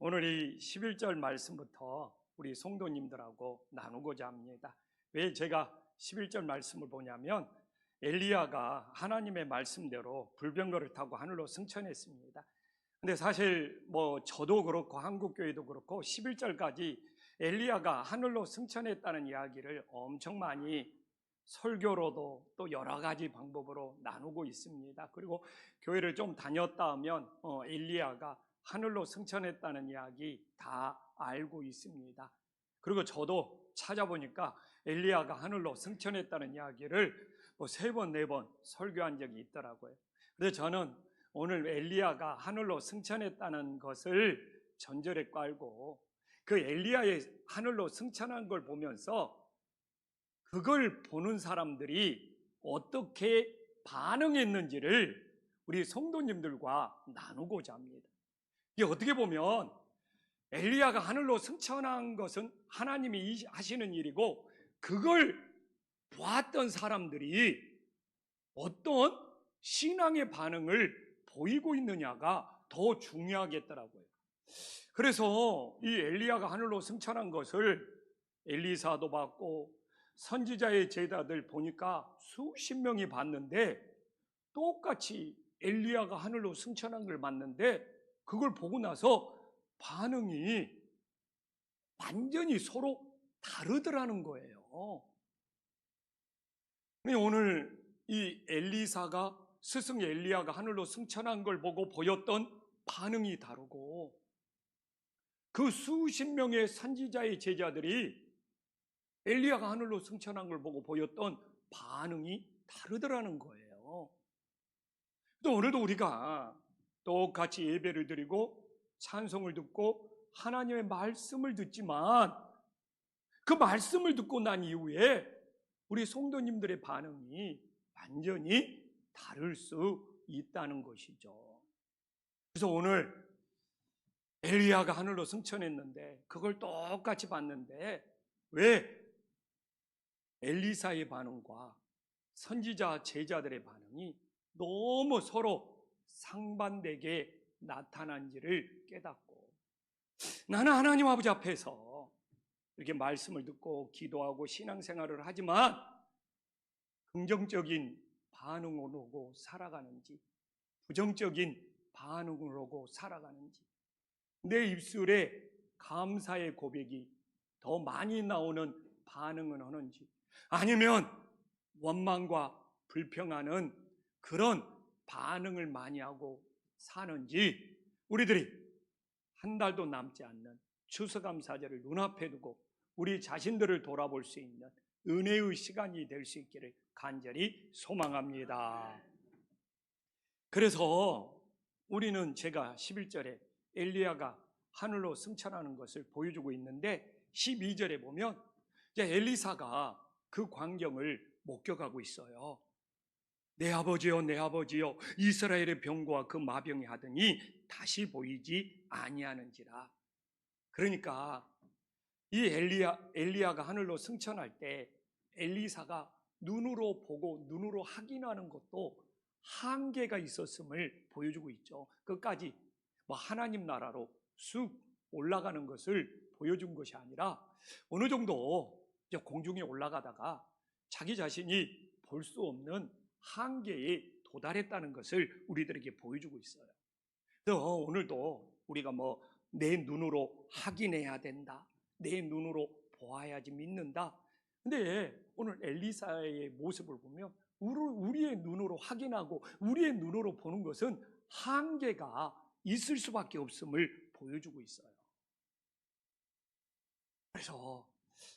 오늘 이 11절 말씀부터 우리 성도님들하고 나누고자 합니다. 왜 제가 11절 말씀을 보냐면 엘리야가 하나님의 말씀대로 불병거를 타고 하늘로 승천했습니다. 근데 사실 저도 그렇고 한국교회도 그렇고 11절까지 엘리야가 하늘로 승천했다는 이야기를 엄청 많이 설교로도 또 여러 가지 방법으로 나누고 있습니다. 그리고 교회를 좀 다녔다 하면 엘리야가 하늘로 승천했다는 이야기 다 알고 있습니다. 그리고 저도 찾아보니까 엘리야가 하늘로 승천했다는 이야기를 3번, 4번 설교한 적이 있더라고요. 그래서 저는 오늘 엘리야가 하늘로 승천했다는 것을 전절에 깔고 그 엘리야의 하늘로 승천한 걸 보면서 그걸 보는 사람들이 어떻게 반응했는지를 우리 성도님들과 나누고자 합니다. 이게 어떻게 보면 엘리야가 하늘로 승천한 것은 하나님이 하시는 일이고 그걸 보았던 사람들이 어떤 신앙의 반응을 보이고 있느냐가 더 중요하겠더라고요. 그래서 이 엘리야가 하늘로 승천한 것을 엘리사도 봤고 선지자의 제자들 보니까 수십 명이 봤는데 똑같이 엘리야가 하늘로 승천한 걸 봤는데 그걸 보고 나서 반응이 완전히 서로 다르더라는 거예요. 오늘 이 엘리사가 스승 엘리야가 하늘로 승천한 걸 보고 보였던 반응이 다르고 그 수십 명의 선지자의 제자들이 엘리야가 하늘로 승천한 걸 보고 보였던 반응이 다르더라는 거예요. 또 오늘도 우리가 똑같이 예배를 드리고 찬송을 듣고 하나님의 말씀을 듣지만 그 말씀을 듣고 난 이후에 우리 성도님들의 반응이 완전히 다를 수 있다는 것이죠. 그래서 오늘 엘리야가 하늘로 승천했는데 그걸 똑같이 봤는데 왜 엘리사의 반응과 선지자 제자들의 반응이 너무 서로 상반되게 나타난지를 깨닫고 나는 하나님 아버지 앞에서 이렇게 말씀을 듣고 기도하고 신앙생활을 하지만 긍정적인 반응을 오고 살아가는지 부정적인 반응을 오고 살아가는지 내 입술에 감사의 고백이 더 많이 나오는 반응을 하는지 아니면 원망과 불평하는 그런 반응을 많이 하고 사는지 우리들이 한 달도 남지 않는 추수감사절을 눈앞에 두고 우리 자신들을 돌아볼 수 있는 은혜의 시간이 될 수 있기를 간절히 소망합니다. 그래서 우리는 제가 11절에 엘리야가 하늘로 승천하는 것을 보여주고 있는데 12절에 보면 이제 엘리사가 그 광경을 목격하고 있어요. 내 아버지여 내 아버지여 이스라엘의 병과 그 마병이 하더니 다시 보이지 아니하는지라. 그러니까 이 엘리야가 하늘로 승천할 때 엘리사가 눈으로 보고 눈으로 확인하는 것도 한계가 있었음을 보여주고 있죠. 끝까지 하나님 나라로 쑥 올라가는 것을 보여준 것이 아니라 어느 정도 이제 공중에 올라가다가 자기 자신이 볼 수 없는 한계에 도달했다는 것을 우리들에게 보여주고 있어요. 그래서 오늘도 우리가 내 눈으로 확인해야 된다, 내 눈으로 보아야지 믿는다. 근데 오늘 엘리사의 모습을 보면 우리의 눈으로 확인하고 우리의 눈으로 보는 것은 한계가 있을 수밖에 없음을 보여주고 있어요. 그래서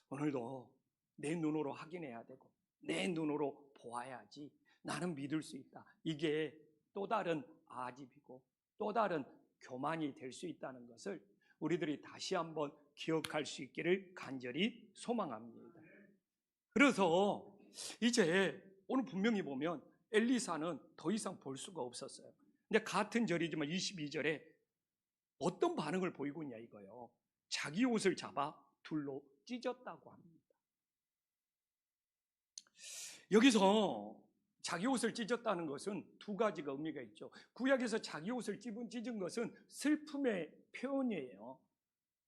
오늘도 내 눈으로 확인해야 되고 내 눈으로 보아야지 나는 믿을 수 있다. 이게 또 다른 아집이고 또 다른 교만이 될 수 있다는 것을 우리들이 다시 한번 기억할 수 있기를 간절히 소망합니다. 그래서 이제 오늘 분명히 보면 엘리사는 더 이상 볼 수가 없었어요. 근데 같은 절이지만 22절에 어떤 반응을 보이고 있냐 이거예요. 자기 옷을 잡아 둘로 찢었다고 합니다. 여기서 자기 옷을 찢었다는 것은 두 가지가 의미가 있죠. 구약에서 자기 옷을 찢은 것은 슬픔의 표현이에요.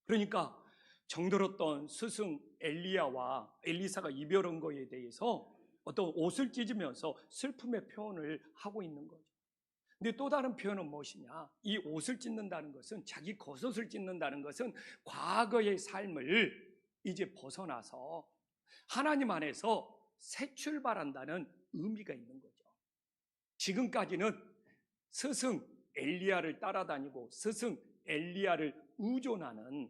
그러니까 정들었던 스승 엘리야와 엘리사가 이별한 거에 대해서 어떤 옷을 찢으면서 슬픔의 표현을 하고 있는 거죠. 근데 또 다른 표현은 무엇이냐? 이 옷을 찢는다는 것은, 자기 겉옷을 찢는다는 것은 과거의 삶을 이제 벗어나서 하나님 안에서 새 출발한다는 의미가 있는 거죠. 지금까지는 스승 엘리야를 따라다니고 스승 엘리야를 의존하는,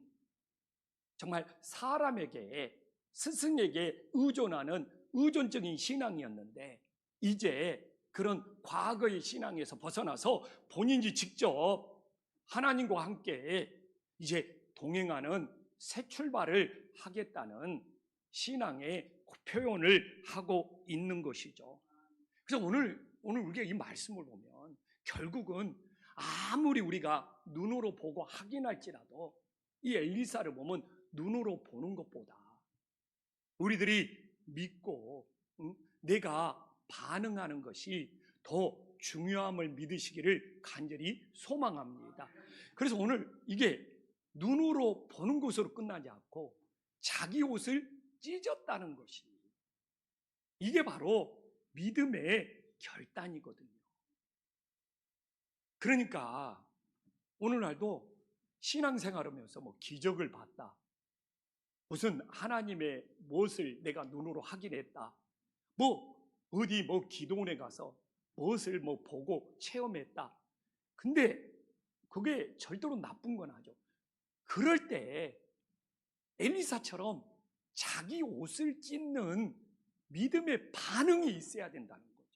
정말 사람에게, 스승에게 의존하는 의존적인 신앙이었는데, 이제 그런 과거의 신앙에서 벗어나서 본인이 직접 하나님과 함께 이제 동행하는 새 출발을 하겠다는 신앙의 표현을 하고 있는 것이죠. 그래서 오늘 우리가 이 말씀을 보면 결국은 아무리 우리가 눈으로 보고 확인할지라도 이 엘리사를 보면 눈으로 보는 것보다 우리들이 믿고 내가 반응하는 것이 더 중요함을 믿으시기를 간절히 소망합니다. 그래서 오늘 이게 눈으로 보는 것으로 끝나지 않고 자기 옷을 찢었다는 것이, 이게 바로 믿음의 결단이거든요. 그러니까 오늘날도 신앙생활하면서 뭐 기적을 봤다, 무슨 하나님의 무엇을 내가 눈으로 확인했다, 뭐 어디 뭐 기도원에 가서 무엇을 뭐 보고 체험했다. 근데 그게 절대로 나쁜 건 아니죠. 그럴 때 엘리사처럼 자기 옷을 찢는 믿음의 반응이 있어야 된다는 거죠.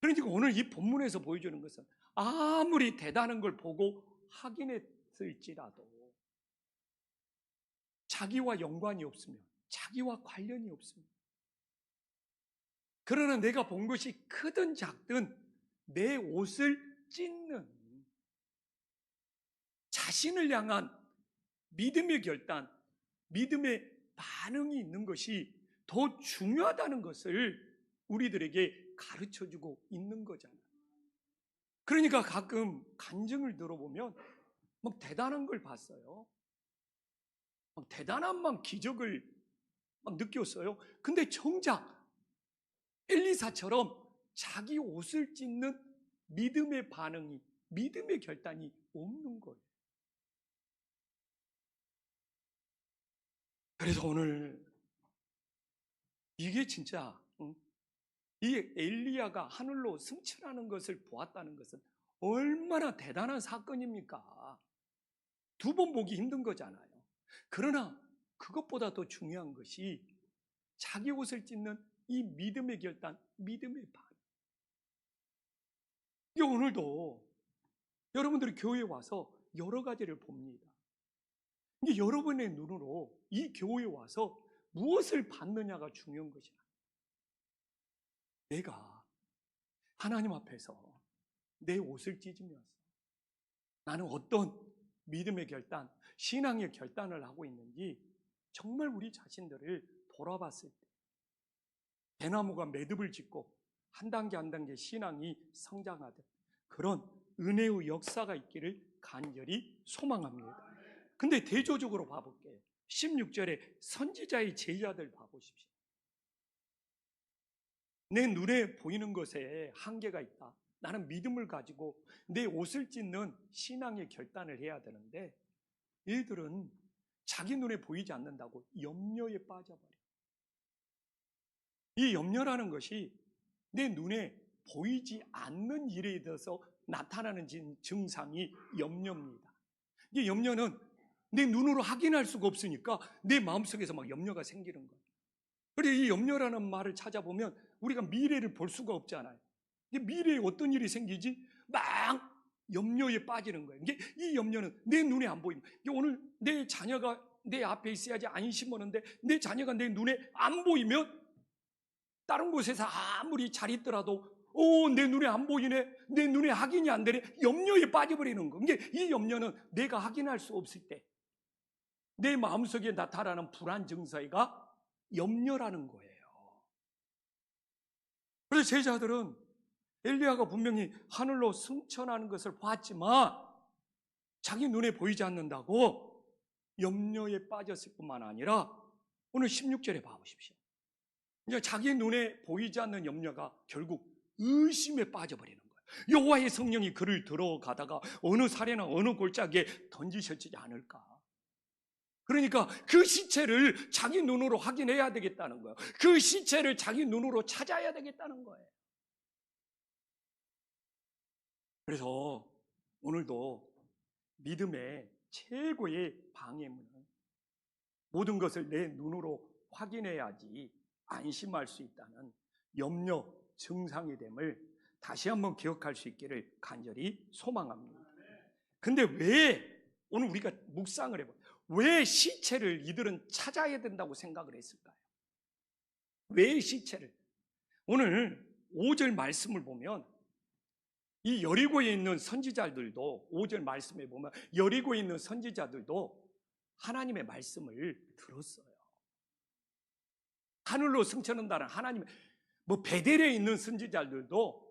그러니까 오늘 이 본문에서 보여주는 것은 아무리 대단한 걸 보고 확인했을지라도 자기와 연관이 없으면, 자기와 관련이 없으면, 그러나 내가 본 것이 크든 작든 내 옷을 찢는 자신을 향한 믿음의 결단, 믿음의 반응이 있는 것이 더 중요하다는 것을 우리들에게 가르쳐주고 있는 거잖아요. 그러니까 가끔 간증을 들어보면 막 대단한 걸 봤어요. 막 대단한 막 기적을 막 느꼈어요. 근데 정작 엘리사처럼 자기 옷을 찢는 믿음의 반응이, 믿음의 결단이 없는 거예요. 그래서 오늘 이게 진짜 이 엘리야가 하늘로 승천하는 것을 보았다는 것은 얼마나 대단한 사건입니까? 두 번 보기 힘든 거잖아요. 그러나 그것보다 더 중요한 것이 자기 옷을 찢는 이 믿음의 결단, 믿음의 반응. 이 오늘도 여러분들이 교회에 와서 여러 가지를 봅니다. 이게 여러분의 눈으로 이 교회에 와서 무엇을 받느냐가 중요한 것이야. 내가 하나님 앞에서 내 옷을 찢으면서 나는 어떤 믿음의 결단, 신앙의 결단을 하고 있는지 정말 우리 자신들을 돌아봤을 때 대나무가 매듭을 짓고 한 단계 한 단계 신앙이 성장하듯 그런 은혜의 역사가 있기를 간절히 소망합니다. 근데 대조적으로 봐볼게요. 16절에 선지자의 제자들 봐보십시오. 내 눈에 보이는 것에 한계가 있다. 나는 믿음을 가지고 내 옷을 찢는 신앙의 결단을 해야 되는데 얘들은 자기 눈에 보이지 않는다고 염려에 빠져버려. 이 염려라는 것이 내 눈에 보이지 않는 일에 대해서 나타나는 증상이 염려입니다. 이 염려는 내 눈으로 확인할 수가 없으니까 내 마음속에서 막 염려가 생기는 거예요. 그래서 이 염려라는 말을 찾아보면 우리가 미래를 볼 수가 없잖아요. 미래에 어떤 일이 생기지? 막 염려에 빠지는 거예요. 이 염려는 내 눈에 안 보입니다. 오늘 내 자녀가 내 앞에 있어야지 안심하는데 내 자녀가 내 눈에 안 보이면 다른 곳에서 아무리 잘 있더라도 내 눈에 안 보이네, 내 눈에 확인이 안 되네, 염려에 빠져버리는 거. 이 염려는 내가 확인할 수 없을 때 내 마음속에 나타나는 불안 증세가 염려라는 거예요. 그래서 제자들은 엘리야가 분명히 하늘로 승천하는 것을 봤지만 자기 눈에 보이지 않는다고 염려에 빠졌을 뿐만 아니라 오늘 16절에 봐보십시오. 이제 자기 눈에 보이지 않는 염려가 결국 의심에 빠져버리는 거예요. 여호와의 성령이 그를 들어가다가 어느 사례나 어느 골짜기에 던지셨지 않을까. 그러니까 그 시체를 자기 눈으로 확인해야 되겠다는 거예요. 그 시체를 자기 눈으로 찾아야 되겠다는 거예요. 그래서 오늘도 믿음의 최고의 방해문은 모든 것을 내 눈으로 확인해야지 안심할 수 있다는 염려 증상이 됨을 다시 한번 기억할 수 있기를 간절히 소망합니다. 근데 왜 오늘 우리가 묵상을 해봐요. 왜 시체를 이들은 찾아야 된다고 생각을 했을까요? 왜 시체를? 오늘 5절 말씀을 보면 이 여리고에 있는 선지자들도 5절 말씀에 보면 여리고에 있는 선지자들도 하나님의 말씀을 들었어요. 하늘로 승천한다는 하나님의 베델에 있는 선지자들도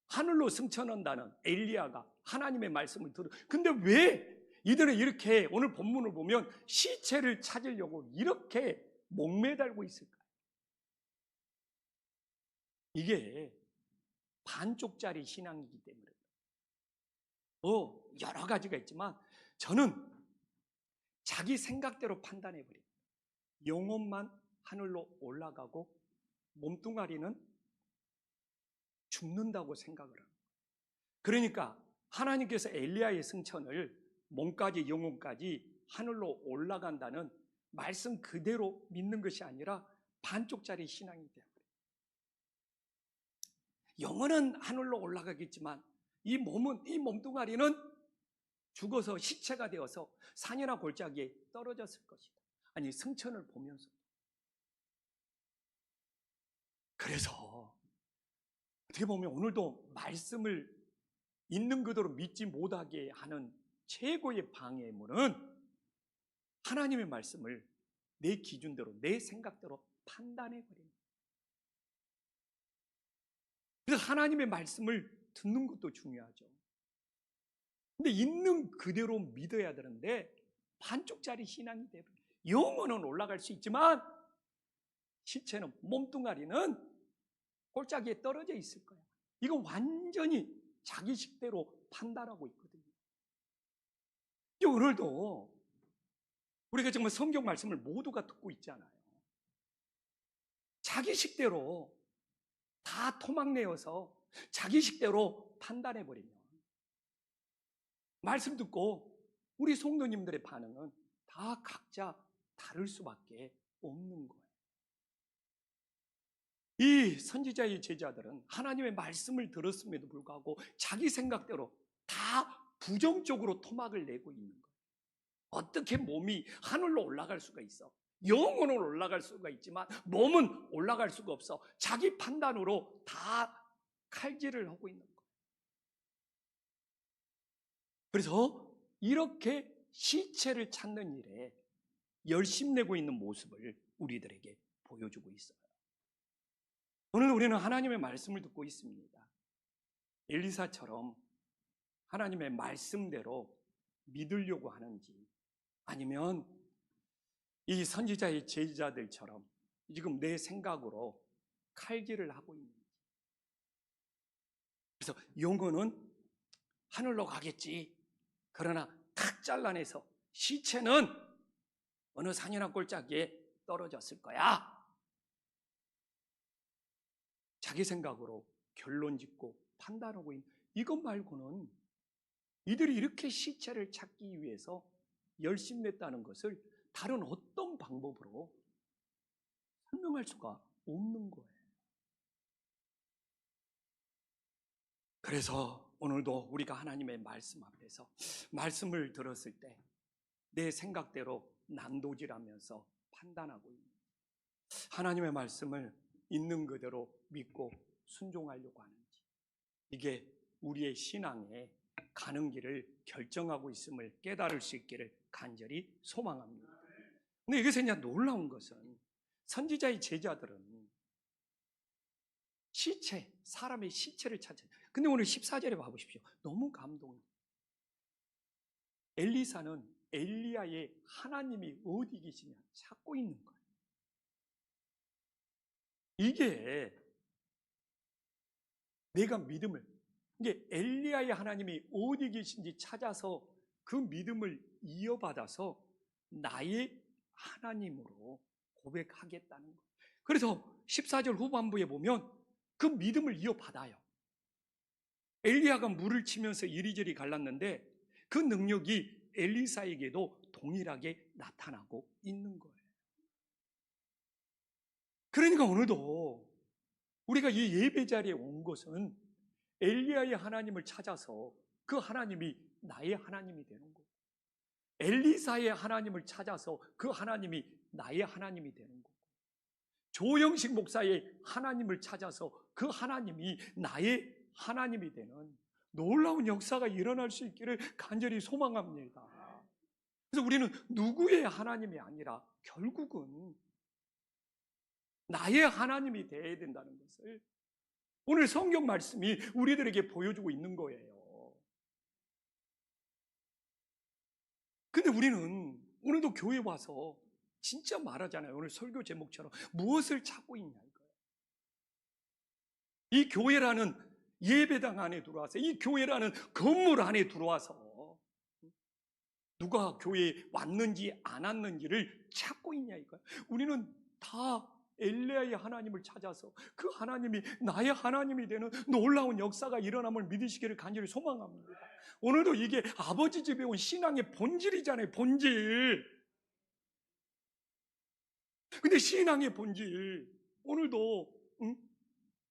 하늘로 승천한다는 엘리야가 하나님의 말씀을 들어. 근데 왜 이들은 이렇게 오늘 본문을 보면 시체를 찾으려고 이렇게 목매달고 있을까요? 이게 반쪽짜리 신앙이기 때문에 여러 가지가 있지만 저는 자기 생각대로 판단해버립니다. 영혼만 하늘로 올라가고 몸뚱아리는 죽는다고 생각을 합니다. 그러니까 하나님께서 엘리야의 승천을 몸까지 영혼까지 하늘로 올라간다는 말씀 그대로 믿는 것이 아니라 반쪽짜리 신앙이 되어버려요. 영혼은 하늘로 올라가겠지만 이 몸뚱아리는 죽어서 시체가 되어서 산이나 골짜기에 떨어졌을 것이다. 아니, 승천을 보면서. 그래서 어떻게 보면 오늘도 말씀을 있는 그대로 믿지 못하게 하는 최고의 방해물은 하나님의 말씀을 내 기준대로, 내 생각대로 판단해버립니다. 그래서 하나님의 말씀을 듣는 것도 중요하죠. 근데 있는 그대로 믿어야 되는데 반쪽짜리 신앙이 되버려요. 영혼은 올라갈 수 있지만 시체는, 몸뚱아리는 골짜기에 떨어져 있을 거야. 이거 완전히 자기 식대로 판단하고 있거든요. 오늘도 우리가 정말 성경 말씀을 모두가 듣고 있잖아요. 자기 식대로 다 토막내어서 자기 식대로 판단해버리면 말씀 듣고 우리 성도님들의 반응은 다 각자 다를 수밖에 없는 거예요. 이 선지자의 제자들은 하나님의 말씀을 들었음에도 불구하고 자기 생각대로 다 부정적으로 토막을 내고 있는 거예요. 어떻게 몸이 하늘로 올라갈 수가 있어? 영혼은 올라갈 수가 있지만 몸은 올라갈 수가 없어. 자기 판단으로 다 칼질을 하고 있는 거예요. 그래서 이렇게 시체를 찾는 일에 열심내고 있는 모습을 우리들에게 보여주고 있어요. 오늘 우리는 하나님의 말씀을 듣고 있습니다. 엘리사처럼 하나님의 말씀대로 믿으려고 하는지, 아니면 이 선지자의 제자들처럼 지금 내 생각으로 칼질을 하고 있는지. 그래서 영혼은 하늘로 가겠지. 그러나 탁 잘라내서 시체는 어느 산이나 골짜기에 떨어졌을 거야. 자기 생각으로 결론 짓고 판단하고 있는, 이것 말고는 이들이 이렇게 시체를 찾기 위해서 열심냈다는 것을 다른 어떤 방법으로 설명할 수가 없는 거예요. 그래서 오늘도 우리가 하나님의 말씀 앞에서 말씀을 들었을 때 내 생각대로 난도질하면서 판단하고 있는, 하나님의 말씀을 있는 그대로 믿고 순종하려고 하는지, 이게 우리의 신앙의 가는 길을 결정하고 있음을 깨달을 수 있기를 간절히 소망합니다. 근데 여기서 그냥 놀라운 것은 선지자의 제자들은 시체, 사람의 시체를 찾아요. 근데 오늘 14절에 봐보십시오. 너무 감동이에요. 엘리사는 엘리야의 하나님이 어디 계시냐 찾고 있는 거예요. 이게 내가 믿음을, 이게 엘리야의 하나님이 어디 계신지 찾아서 그 믿음을 이어받아서 나의 하나님으로 고백하겠다는 거예요. 그래서 14절 후반부에 보면 그 믿음을 이어받아요. 엘리야가 물을 치면서 이리저리 갈랐는데 그 능력이 엘리사에게도 동일하게 나타나고 있는 거예요. 그러니까 오늘도 우리가 이 예배 자리에 온 것은 엘리야의 하나님을 찾아서 그 하나님이 나의 하나님이 되는 거고, 엘리사의 하나님을 찾아서 그 하나님이 나의 하나님이 되는 거고, 조영식 목사의 하나님을 찾아서 그 하나님이 나의 하나님이 되는 놀라운 역사가 일어날 수 있기를 간절히 소망합니다. 그래서 우리는 누구의 하나님이 아니라 결국은 나의 하나님이 되어야 된다는 것을 오늘 성경 말씀이 우리들에게 보여주고 있는 거예요. 근데 우리는 오늘도 교회 와서 진짜 말하잖아요. 오늘 설교 제목처럼 무엇을 찾고 있냐 이거예요. 이 교회라는 예배당 안에 들어와서, 이 교회라는 건물 안에 들어와서 누가 교회에 왔는지 안 왔는지를 찾고 있냐 이거예요. 우리는 다 엘리야의 하나님을 찾아서 그 하나님이 나의 하나님이 되는 놀라운 역사가 일어남을 믿으시기를 간절히 소망합니다. 오늘도 이게 아버지 집에 온 신앙의 본질이잖아요. 본질. 근데 신앙의 본질, 오늘도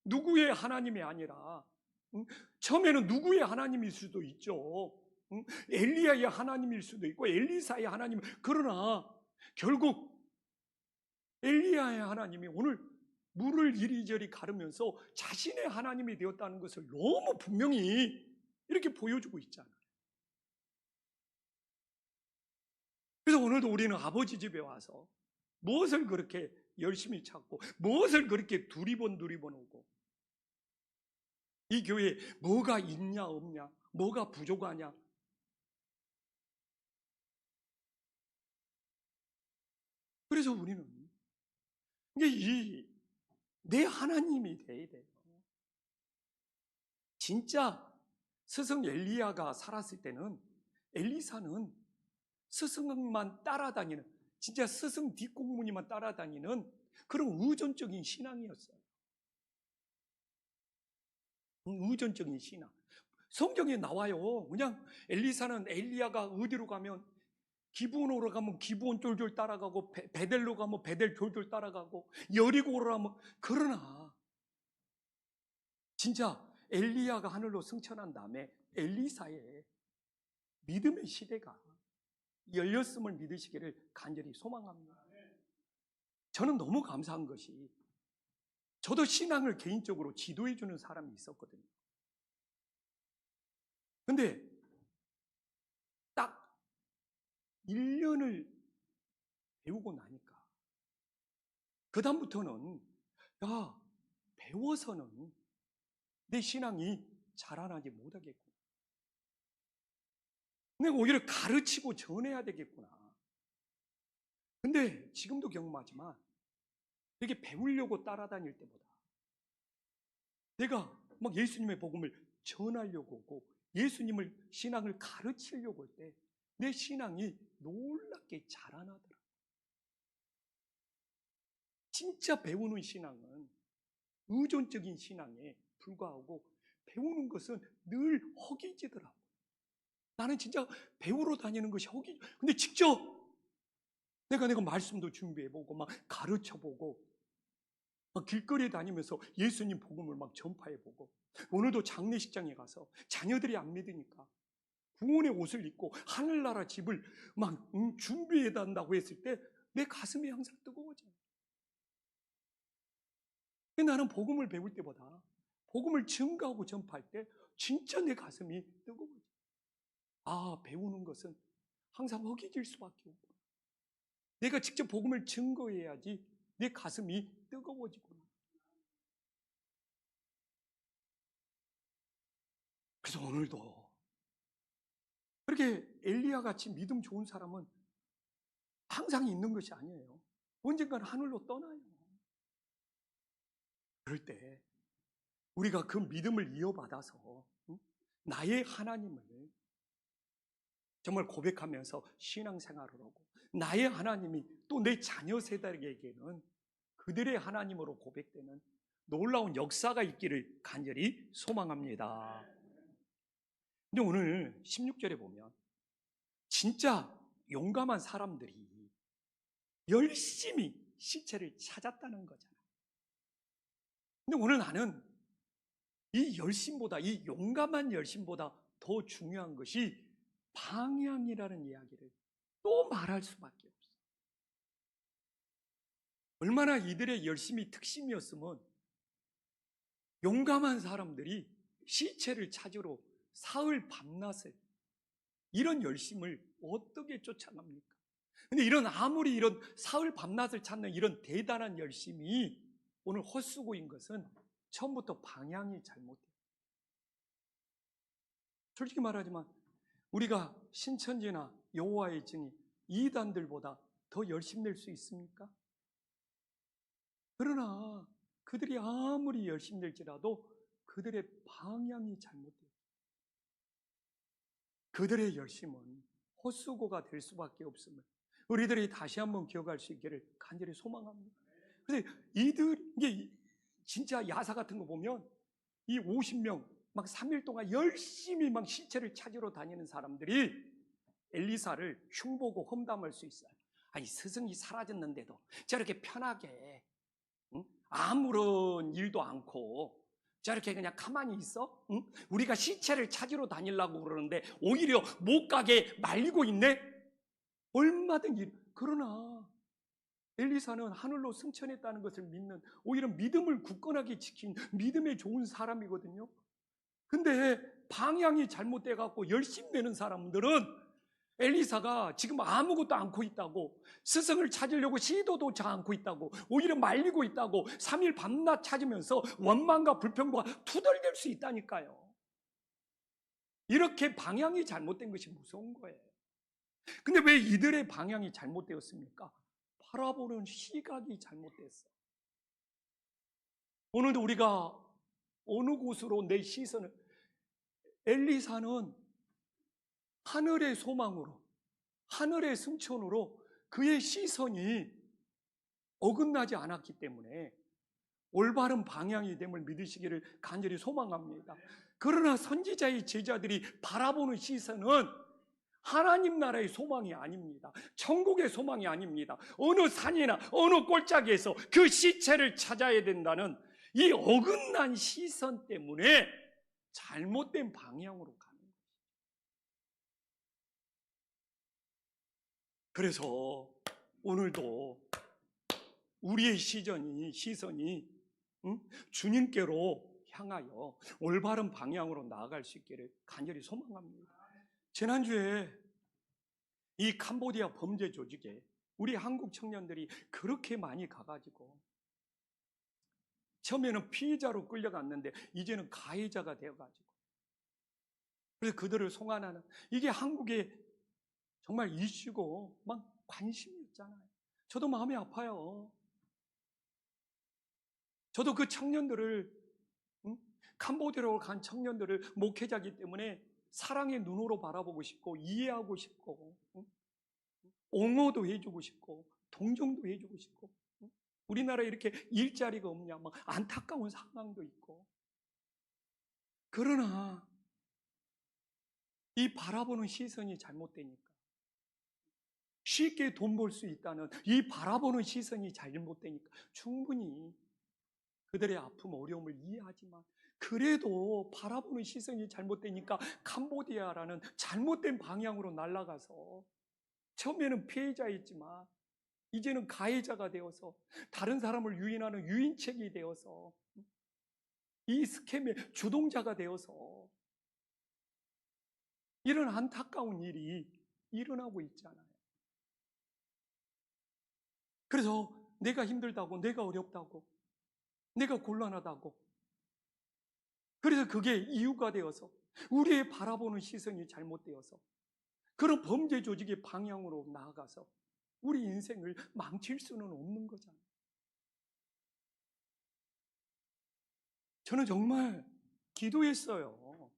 누구의 하나님이 아니라 처음에는 누구의 하나님일 수도 있죠. 엘리야의 하나님일 수도 있고 엘리사의 하나님. 그러나 결국 엘리야의 하나님이 오늘 물을 이리저리 가르면서 자신의 하나님이 되었다는 것을 너무 분명히 이렇게 보여주고 있잖아요. 그래서 오늘도 우리는 아버지 집에 와서 무엇을 그렇게 열심히 찾고 무엇을 그렇게 두리번 오고 이 교회에 뭐가 있냐 없냐, 뭐가 부족하냐, 그래서 우리는 이게 내 하나님이 돼야 돼요. 진짜 스승 엘리야가 살았을 때는 엘리사는 스승만 따라다니는, 진짜 스승 뒷공무니만 따라다니는 그런 의존적인 신앙이었어요. 의존적인 신앙. 성경에 나와요. 그냥 엘리사는 엘리야가 어디로 가면 기브온으로 가면 기브온 쫄쫄 따라가고 베델로 가면 베델 쫄쫄 따라가고 여리고로 가면, 그러나 진짜 엘리야가 하늘로 승천한 다음에 엘리사의 믿음의 시대가 열렸음을 믿으시기를 간절히 소망합니다. 저는 너무 감사한 것이 저도 신앙을 개인적으로 지도해 주는 사람이 있었거든요. 근데 딱 1년을 배우고 나니까 그다음부터는 배워서는 내 신앙이 자라나지 못하겠구나. 내가 오히려 가르치고 전해야 되겠구나. 근데 지금도 경험하지만 이렇게 배우려고 따라다닐 때보다 내가 막 예수님의 복음을 전하려고 하고 예수님을 신앙을 가르치려고 할 때 내 신앙이 놀랍게 자라나더라. 진짜 배우는 신앙은 의존적인 신앙에 불과하고 배우는 것은 늘 허기지더라고. 나는 진짜 배우러 다니는 것이 근데 직접 내가 말씀도 준비해보고 막 가르쳐보고 막 길거리에 다니면서 예수님 복음을 막 전파해보고, 오늘도 장례식장에 가서 자녀들이 안 믿으니까 구원의 옷을 입고 하늘나라 집을 막 준비해 단다고 했을 때 내 가슴이 항상 뜨거워져요. 나는 복음을 배울 때보다 복음을 증거하고 전파할 때 진짜 내 가슴이 뜨거워져요. 배우는 것은 항상 허기질 수밖에 없고 내가 직접 복음을 증거해야지 내 가슴이 뜨거워지구나. 그래서 오늘도 그렇게 엘리야 같이 믿음 좋은 사람은 항상 있는 것이 아니에요. 언젠가는 하늘로 떠나요. 그럴 때 우리가 그 믿음을 이어받아서 나의 하나님을 정말 고백하면서 신앙생활을 하고, 나의 하나님이 또 내 자녀 세대에게는 그들의 하나님으로 고백되는 놀라운 역사가 있기를 간절히 소망합니다. 근데 오늘 16절에 보면 진짜 용감한 사람들이 열심히 시체를 찾았다는 거잖아요. 근데 오늘 나는 이 열심보다, 이 용감한 열심보다 더 중요한 것이 방향이라는 이야기를 또 말할 수밖에 없어요. 얼마나 이들의 열심이 특심이었으면 용감한 사람들이 시체를 찾으러 사흘 밤낮을, 이런 열심을 어떻게 쫓아갑니까? 근데 아무리 이런 사흘 밤낮을 찾는 이런 대단한 열심이 오늘 헛수고인 것은 처음부터 방향이 잘못돼요. 솔직히 말하지만 우리가 신천지나 여호와의 증인, 이단들보다 더 열심 낼 수 있습니까? 그러나 그들이 아무리 열심 낼지라도 그들의 방향이 잘못돼요. 그들의 열심은 헛수고가 될 수밖에 없음을 우리들이 다시 한번 기억할 수 있기를 간절히 소망합니다. 그래서 이게 진짜 야사 같은 거 보면 이 50명 막 3일 동안 열심히 막 시체를 찾으러 다니는 사람들이 엘리사를 흉보고 험담할 수 있어요. 아니, 스승이 사라졌는데도 저렇게 편하게 아무런 일도 않고 저렇게 그냥 가만히 있어? 우리가 시체를 찾으러 다니려고 그러는데 오히려 못 가게 말리고 있네? 얼마든지. 그러나 엘리사는 하늘로 승천했다는 것을 믿는, 오히려 믿음을 굳건하게 지킨 믿음의 좋은 사람이거든요. 근데 방향이 잘못돼 갖고 열심 내는 사람들은 엘리사가 지금 아무것도 않고 있다고, 스승을 찾으려고 시도조차 않고 있다고, 오히려 말리고 있다고 3일 밤낮 찾으면서 원망과 불평과 투덜댈 수 있다니까요. 이렇게 방향이 잘못된 것이 무서운 거예요. 근데 왜 이들의 방향이 잘못되었습니까? 바라보는 시각이 잘못됐어. 오늘도 우리가 어느 곳으로 내 시선을, 엘리사는 하늘의 소망으로, 하늘의 승천으로 그의 시선이 어긋나지 않았기 때문에 올바른 방향이 됨을 믿으시기를 간절히 소망합니다. 그러나 선지자의 제자들이 바라보는 시선은 하나님 나라의 소망이 아닙니다. 천국의 소망이 아닙니다. 어느 산이나 어느 골짜기에서 그 시체를 찾아야 된다는 이 어긋난 시선 때문에 잘못된 방향으로 가는 거예요. 그래서 오늘도 우리의 시선이 주님께로 향하여 올바른 방향으로 나아갈 수 있기를 간절히 소망합니다. 지난주에 이 캄보디아 범죄 조직에 우리 한국 청년들이 그렇게 많이 가가지고 처음에는 피의자로 끌려갔는데 이제는 가해자가 되어가지고, 그래서 그들을 송환하는, 이게 한국의 정말 이슈고 막 관심이었잖아요. 저도 마음이 아파요. 저도 그 청년들을, 캄보디아로 간 청년들을 목회자이기 때문에 사랑의 눈으로 바라보고 싶고 이해하고 싶고 옹호도 해주고 싶고 동정도 해주고 싶고, 우리나라에 이렇게 일자리가 없냐 막 안타까운 상황도 있고. 그러나 이 바라보는 시선이 잘못되니까, 쉽게 돈 벌 수 있다는 이 바라보는 시선이 잘못되니까 충분히 그들의 아픔, 어려움을 이해하지만, 그래도 바라보는 시선이 잘못되니까 캄보디아라는 잘못된 방향으로 날아가서 처음에는 피해자였지만 이제는 가해자가 되어서 다른 사람을 유인하는 유인책이 되어서 이 스캠의 주동자가 되어서 이런 안타까운 일이 일어나고 있잖아요. 그래서 내가 힘들다고, 내가 어렵다고, 내가 곤란하다고, 그래서 그게 이유가 되어서 우리의 바라보는 시선이 잘못되어서 그런 범죄 조직의 방향으로 나아가서 우리 인생을 망칠 수는 없는 거잖아요. 저는 정말 기도했어요.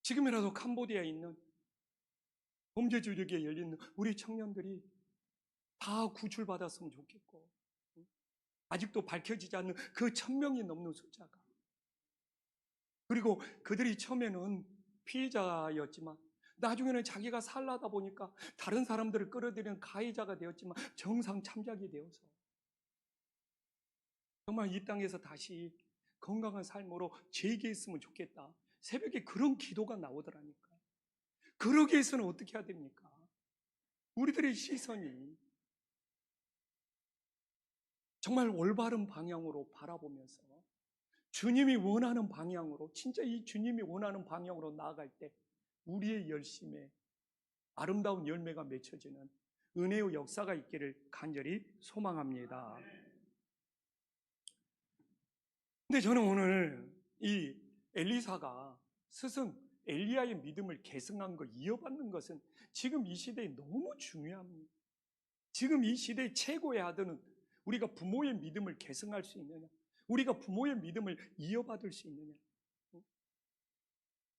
지금이라도 캄보디아에 있는 범죄 조직에 열린 우리 청년들이 다 구출받았으면 좋겠고, 아직도 밝혀지지 않는 그 1000명이 넘는 숫자가, 그리고 그들이 처음에는 피해자였지만 나중에는 자기가 살라다 보니까 다른 사람들을 끌어들이는 가해자가 되었지만 정상 참작이 되어서 정말 이 땅에서 다시 건강한 삶으로 재기했으면 좋겠다. 새벽에 그런 기도가 나오더라니까. 그러기 위해서는 어떻게 해야 됩니까? 우리들의 시선이 정말 올바른 방향으로 바라보면서 주님이 원하는 방향으로, 진짜 이 주님이 원하는 방향으로 나아갈 때 우리의 열심에 아름다운 열매가 맺혀지는 은혜의 역사가 있기를 간절히 소망합니다. 근데 저는 오늘 이 엘리사가 스승 엘리야의 믿음을 계승한 거, 이어받는 것은 지금 이 시대에 너무 중요합니다. 지금 이 시대의 최고의 아들은 우리가 부모의 믿음을 계승할 수 있느냐, 우리가 부모의 믿음을 이어받을 수 있느냐.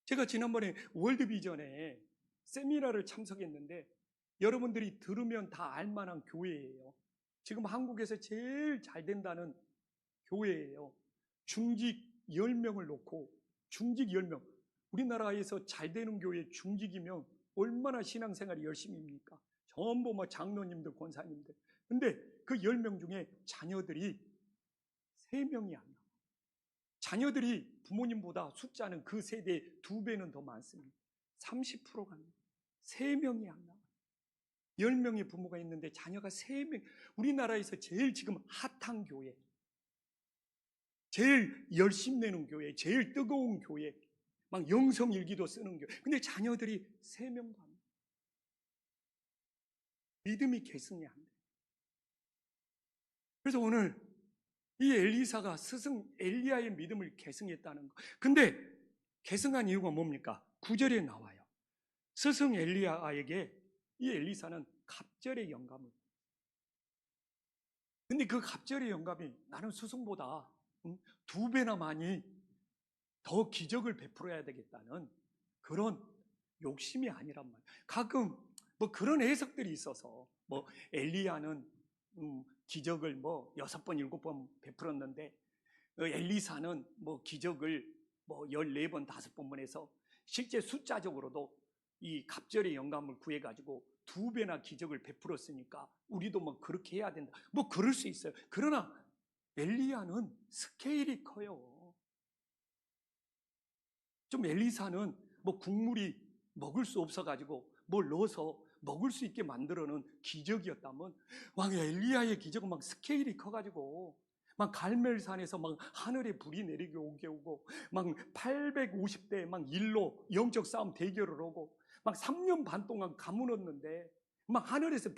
제가 지난번에 월드비전에 세미나를 참석했는데 여러분들이 들으면 다 알만한 교회예요. 지금 한국에서 제일 잘 된다는 교회예요. 중직 10명을 놓고, 중직 10명, 우리나라에서 잘 되는 교회 중직이면 얼마나 신앙생활이 열심입니까? 전부 뭐 장로님들, 권사님들. 근데 그 10명 중에 자녀들이 3명이 안 나와요. 자녀들이 부모님보다 숫자는 그 세대의 2배는 더 많습니다. 30%가 안 나와요. 3명이 안 나와요. 10명의 부모가 있는데 자녀가 3명. 우리나라에서 제일 지금 핫한 교회, 제일 열심 내는 교회, 제일 뜨거운 교회, 막 영성일기도 쓰는 교회. 근데 자녀들이 3명도 안 돼요. 믿음이 계승이 안 돼요. 그래서 오늘 이 엘리사가 스승 엘리야의 믿음을 계승했다는 거. 근데 계승한 이유가 뭡니까? 9절에 나와요. 스승 엘리야에게 이 엘리사는 갑절의 영감을. 근데 그 갑절의 영감이 나는 스승보다 2배나 많이 더 기적을 베풀어야 되겠다는 그런 욕심이 아니란 말이에요. 가끔 뭐 그런 해석들이 있어서 뭐 엘리야는 기적을 뭐 6번, 7번 베풀었는데 엘리사는 뭐 기적을 뭐 14번, 5번만 해서 실제 숫자적으로도 이 갑절의 영감을 구해가지고 2배나 기적을 베풀었으니까 우리도 뭐 그렇게 해야 된다. 뭐 그럴 수 있어요. 그러나 엘리야는 스케일이 커요. 좀 엘리사는 뭐 국물이 먹을 수 없어가지고 뭘 넣어서 먹을 수 있게 만들어놓은 기적이었다면, 왕 엘리야의 기적은 막 스케일이 커가지고 막 갈멜산에서 막 하늘에 불이 내리게 오게 오고 막 850대 막 일로 영적 싸움 대결을 하고 막 3년 반 동안 가물었는데 막 하늘에서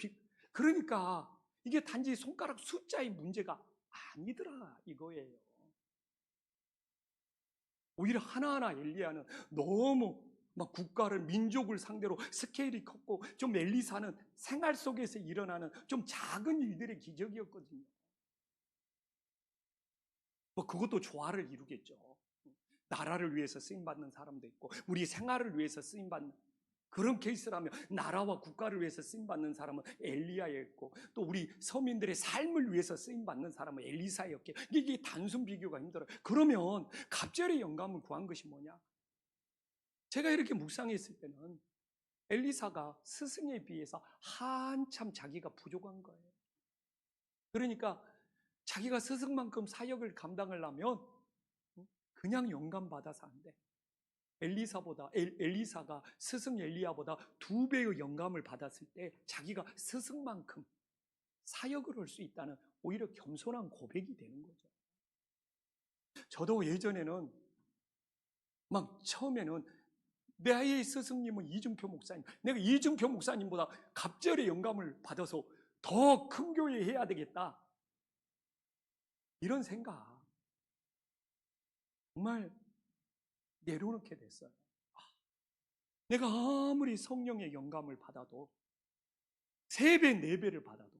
그러니까 이게 단지 손가락 숫자의 문제가 아니더라 이거예요. 오히려 하나하나 엘리야는 너무 막 국가를, 민족을 상대로 스케일이 컸고, 좀 엘리사는 생활 속에서 일어나는 좀 작은 일들의 기적이었거든요. 뭐 그것도 조화를 이루겠죠. 나라를 위해서 쓰임받는 사람도 있고, 우리 생활을 위해서 쓰임받는 그런 케이스라면 나라와 국가를 위해서 쓰임받는 사람은 엘리야였고, 또 우리 서민들의 삶을 위해서 쓰임받는 사람은 엘리사였게. 이게 단순 비교가 힘들어요. 그러면 갑절의 영감을 구한 것이 뭐냐? 제가 이렇게 묵상했을 때는 엘리사가 스승에 비해서 한참 자기가 부족한 거예요. 그러니까 자기가 스승만큼 사역을 감당하려면 그냥 영감 받아서 안 돼. 엘리사가 스승 엘리야보다 2배의 영감을 받았을 때 자기가 스승만큼 사역을 할 수 있다는 오히려 겸손한 고백이 되는 거죠. 저도 예전에는 막 처음에는 나의 스승님은 이준표 목사님, 내가 이준표 목사님보다 갑절의 영감을 받아서 더 큰 교회 해야 되겠다, 이런 생각. 정말 내려놓게 됐어요. 내가 아무리 성령의 영감을 받아도 3배, 4배를 받아도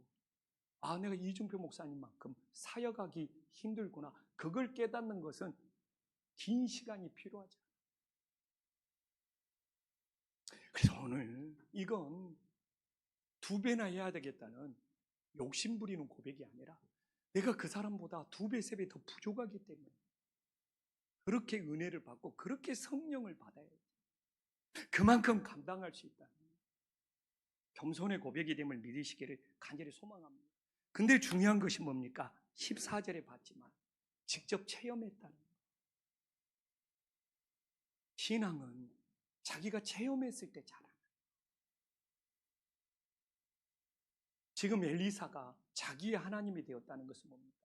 내가 이중표 목사님만큼 사역하기 힘들구나. 그걸 깨닫는 것은 긴 시간이 필요하죠. 그래서 오늘 이건 2배나 해야 되겠다는 욕심 부리는 고백이 아니라 내가 그 사람보다 2배, 3배 더 부족하기 때문에 그렇게 은혜를 받고 그렇게 성령을 받아야 돼요. 그만큼 감당할 수 있다. 겸손의 고백이 됨을 믿으시기를 간절히 소망합니다. 근데 중요한 것이 뭡니까? 14절에 봤지만 직접 체험했다는 거예요. 신앙은 자기가 체험했을 때 자라요. 지금 엘리사가 자기의 하나님이 되었다는 것은 뭡니까?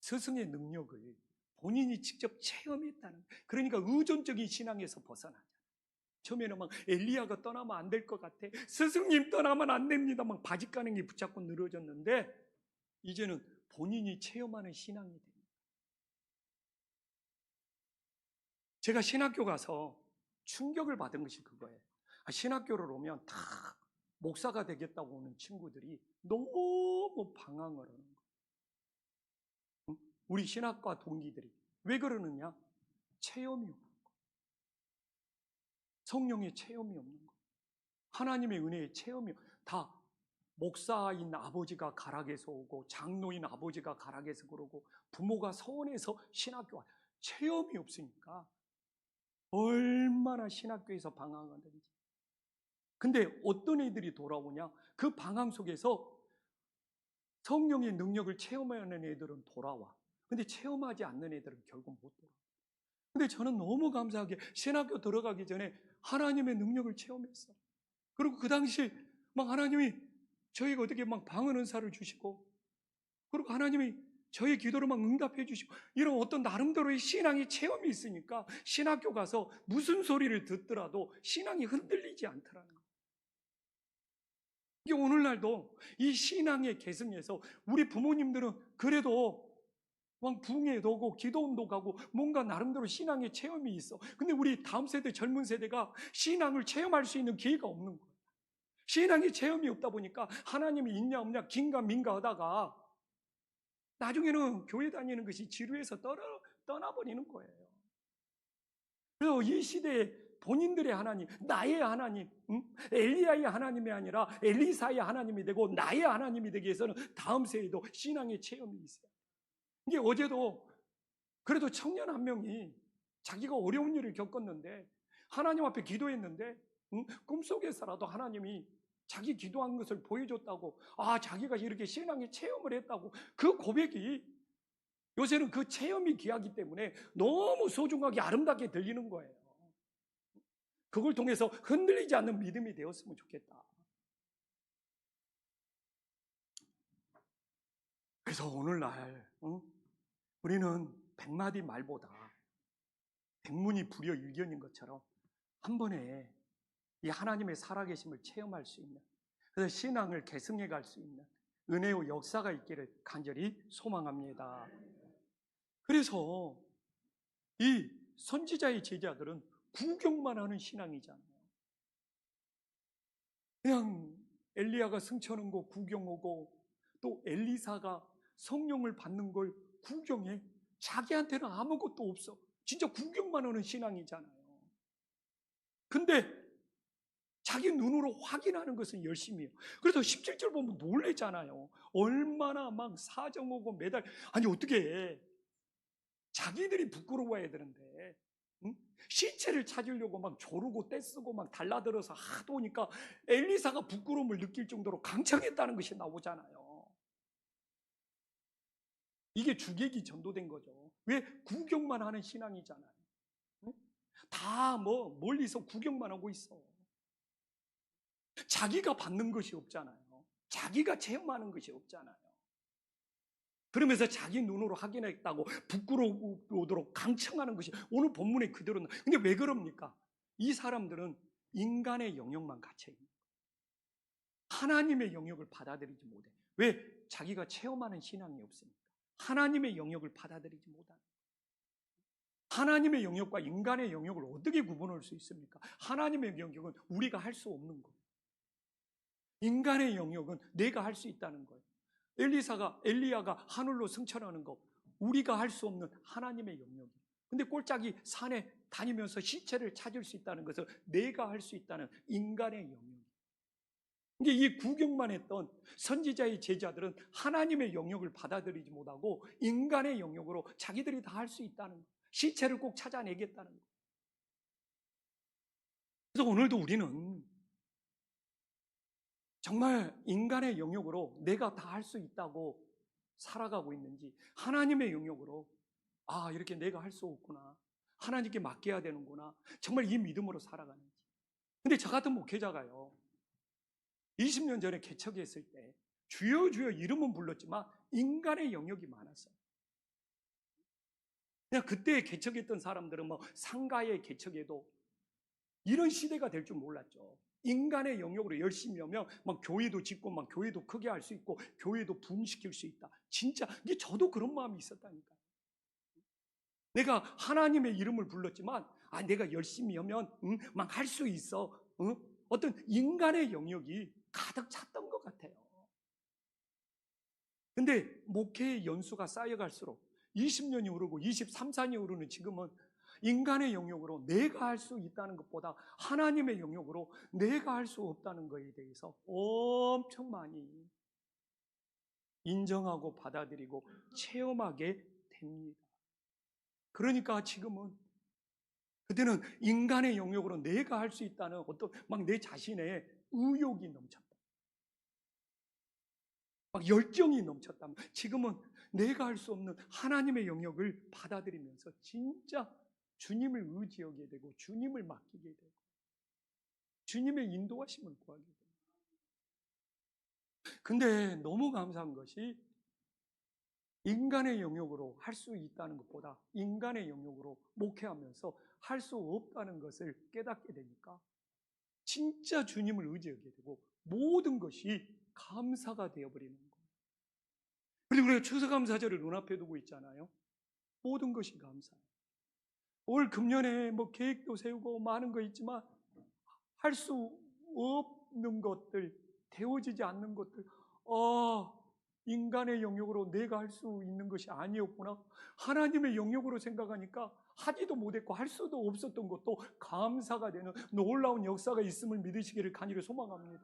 스승의 능력을 본인이 직접 체험했다는, 그러니까 의존적인 신앙에서 벗어나잖아요. 처음에는 막 엘리야가 떠나면 안 될 것 같아. 스승님 떠나면 안 됩니다. 막 바짓가랑이 붙잡고 늘어졌는데 이제는 본인이 체험하는 신앙이 됩니다. 제가 신학교 가서 충격을 받은 것이 그거예요. 신학교를 오면 다 목사가 되겠다고 오는 친구들이 너무 방황을 하는 거예요. 우리 신학과 동기들이. 왜 그러느냐? 체험이 없는 거예요. 성령의 체험이 없는 거예요. 하나님의 은혜의 체험이 다 목사인 아버지가 가락에서 오고 장로인 아버지가 가락에서 그러고 부모가 서원해서 신학교 와. 체험이 없으니까 얼마나 신학교에서 방황하든지. 근데 어떤 애들이 돌아오냐? 그 방황 속에서 성령의 능력을 체험하는 애들은 돌아와. 근데 체험하지 않는 애들은 결국 못 돌아와. 근데 저는 너무 감사하게 신학교 들어가기 전에 하나님의 능력을 체험했어요. 그리고 그 당시 막 하나님이 저희가 어떻게 막 방언 은사를 주시고, 그리고 하나님이 저희 기도를 막 응답해 주시고, 이런 어떤 나름대로의 신앙의 체험이 있으니까 신학교 가서 무슨 소리를 듣더라도 신앙이 흔들리지 않더라는 거예요. 이게 오늘날도 이 신앙의 계승에서 우리 부모님들은 그래도 막 부흥회도 오고 기도운동 가고 뭔가 나름대로 신앙의 체험이 있어. 근데 우리 다음 세대 젊은 세대가 신앙을 체험할 수 있는 기회가 없는 거예요. 신앙의 체험이 없다 보니까 하나님이 있냐 없냐 긴가민가 하다가 나중에는 교회 다니는 것이 지루해서 떠나버리는 거예요. 그래서 이 시대에 본인들의 하나님, 나의 하나님, 엘리야의 하나님이 아니라 엘리사의 하나님이 되고 나의 하나님이 되기 위해서는 다음 세에도 신앙의 체험이 있어요. 이게 어제도 그래도 청년 한 명이 자기가 어려운 일을 겪었는데 하나님 앞에 기도했는데 꿈속에서라도 하나님이 자기 기도한 것을 보여줬다고, 자기가 이렇게 신앙의 체험을 했다고, 그 고백이 요새는 그 체험이 귀하기 때문에 너무 소중하게 아름답게 들리는 거예요. 그걸 통해서 흔들리지 않는 믿음이 되었으면 좋겠다. 그래서 오늘날 우리는 100마디 말보다 100문이 불여 일견인 것처럼 한 번에 이 하나님의 살아계심을 체험할 수 있는, 그래서 신앙을 계승해 갈 수 있는 은혜의 역사가 있기를 간절히 소망합니다. 그래서 이 선지자의 제자들은 구경만 하는 신앙이잖아요. 그냥 엘리야가 승천한 거 구경 오고, 또 엘리사가 성령을 받는 걸 구경해. 자기한테는 아무것도 없어. 진짜 구경만 하는 신앙이잖아요. 근데 자기 눈으로 확인하는 것은 열심히 해요. 그래서 17절 보면 놀래잖아요. 얼마나 막 사정 오고 매달, 아니 어떻게 해. 자기들이 부끄러워해야 되는데 시체를 찾으려고 막 조르고 떼쓰고 막 달라들어서 하도 오니까 엘리사가 부끄러움을 느낄 정도로 강청했다는 것이 나오잖아요. 이게 주객이 전도된 거죠. 왜? 구경만 하는 신앙이잖아요. 다 멀리서 구경만 하고 있어. 자기가 받는 것이 없잖아요. 자기가 체험하는 것이 없잖아요. 그러면서 자기 눈으로 확인했다고 부끄러우도록 강청하는 것이 오늘 본문에 그대로. 근데 왜 그럽니까? 이 사람들은 인간의 영역만 갇혀있는 거예요. 하나님의 영역을 받아들이지 못해. 왜? 자기가 체험하는 신앙이 없으니까. 하나님의 영역을 받아들이지 못하는 거예요. 하나님의 영역과 인간의 영역을 어떻게 구분할 수 있습니까? 하나님의 영역은 우리가 할 수 없는 거예요. 인간의 영역은 내가 할 수 있다는 거예요. 엘리야가 하늘로 승천하는 거, 우리가 할 수 없는 하나님의 영역이에요. 근데 꼴짝이 산에 다니면서 시체를 찾을 수 있다는 것은 내가 할 수 있다는 인간의 영역이에요. 이게 이 구경만 했던 선지자의 제자들은 하나님의 영역을 받아들이지 못하고 인간의 영역으로 자기들이 다 할 수 있다는 거예요. 시체를 꼭 찾아내겠다는 거예요. 그래서 오늘도 우리는 정말 인간의 영역으로 내가 다 할 수 있다고 살아가고 있는지, 하나님의 영역으로 이렇게 내가 할 수 없구나, 하나님께 맡겨야 되는구나, 정말 이 믿음으로 살아가는지. 근데 저 같은 목회자가요, 20년 전에 개척했을 때 주여 주여 이름은 불렀지만 인간의 영역이 많았어요. 그냥 그때 개척했던 사람들은 상가에 개척해도 이런 시대가 될 줄 몰랐죠. 인간의 영역으로 열심히 하면 교회도 짓고 교회도 크게 할 수 있고 교회도 부흥시킬 수 있다. 진짜 이게 저도 그런 마음이 있었다니까요. 내가 하나님의 이름을 불렀지만 내가 열심히 하면 할 수 있어. 어떤 인간의 영역이 가득 찼던 것 같아요. 근데 목회의 연수가 쌓여갈수록 20년이 오르고 23, 4년이 오르는 지금은 인간의 영역으로 내가 할 수 있다는 것보다 하나님의 영역으로 내가 할 수 없다는 것에 대해서 엄청 많이 인정하고 받아들이고 체험하게 됩니다. 그러니까 지금은, 그때는 인간의 영역으로 내가 할 수 있다는 어떤 내 자신의 의욕이 넘쳤다, 열정이 넘쳤다면, 지금은 내가 할 수 없는 하나님의 영역을 받아들이면서 진짜 주님을 의지하게 되고 주님을 맡기게 되고 주님의 인도하심을 구하게 됩니다. 근데 너무 감사한 것이 인간의 영역으로 할 수 있다는 것보다 인간의 영역으로 목회하면서 할 수 없다는 것을 깨닫게 되니까 진짜 주님을 의지하게 되고 모든 것이 감사가 되어버리는 거예요. 그리고 우리가 추수감사절을 눈앞에 두고 있잖아요. 모든 것이 감사해요. 올 금년에 계획도 세우고 많은 거 있지만 할 수 없는 것들, 되어지지 않는 것들, 인간의 영역으로 내가 할 수 있는 것이 아니었구나, 하나님의 영역으로 생각하니까 하지도 못했고 할 수도 없었던 것도 감사가 되는 놀라운 역사가 있음을 믿으시기를 간절히 소망합니다.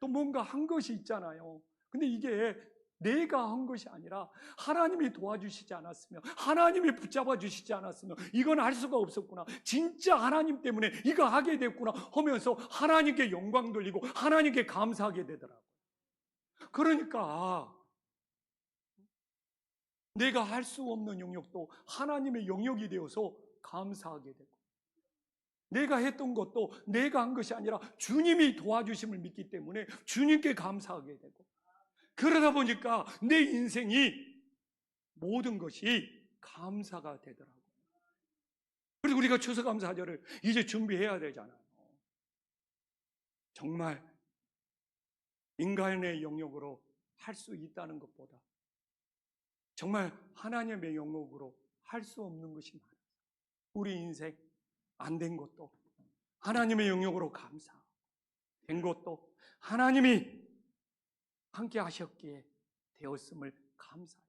또 뭔가 한 것이 있잖아요. 근데 이게 내가 한 것이 아니라 하나님이 도와주시지 않았으면, 하나님이 붙잡아 주시지 않았으면 이건 할 수가 없었구나, 진짜 하나님 때문에 이거 하게 됐구나 하면서 하나님께 영광 돌리고 하나님께 감사하게 되더라고요. 그러니까 내가 할 수 없는 영역도 하나님의 영역이 되어서 감사하게 되고, 내가 했던 것도 내가 한 것이 아니라 주님이 도와주심을 믿기 때문에 주님께 감사하게 되고, 그러다 보니까 내 인생이 모든 것이 감사가 되더라고요. 그래서 우리가 추수감사절을 이제 준비해야 되잖아요. 정말 인간의 영역으로 할 수 있다는 것보다 정말 하나님의 영역으로 할 수 없는 것이 많아요. 우리 인생 안 된 것도 하나님의 영역으로 감사, 된 것도 하나님이 함께 하셨기에 되었음을 감사해요.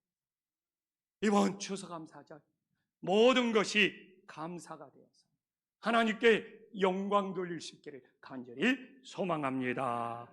이번 추수감사절 모든 것이 감사가 되어서 하나님께 영광 돌릴 수 있기를 간절히 소망합니다.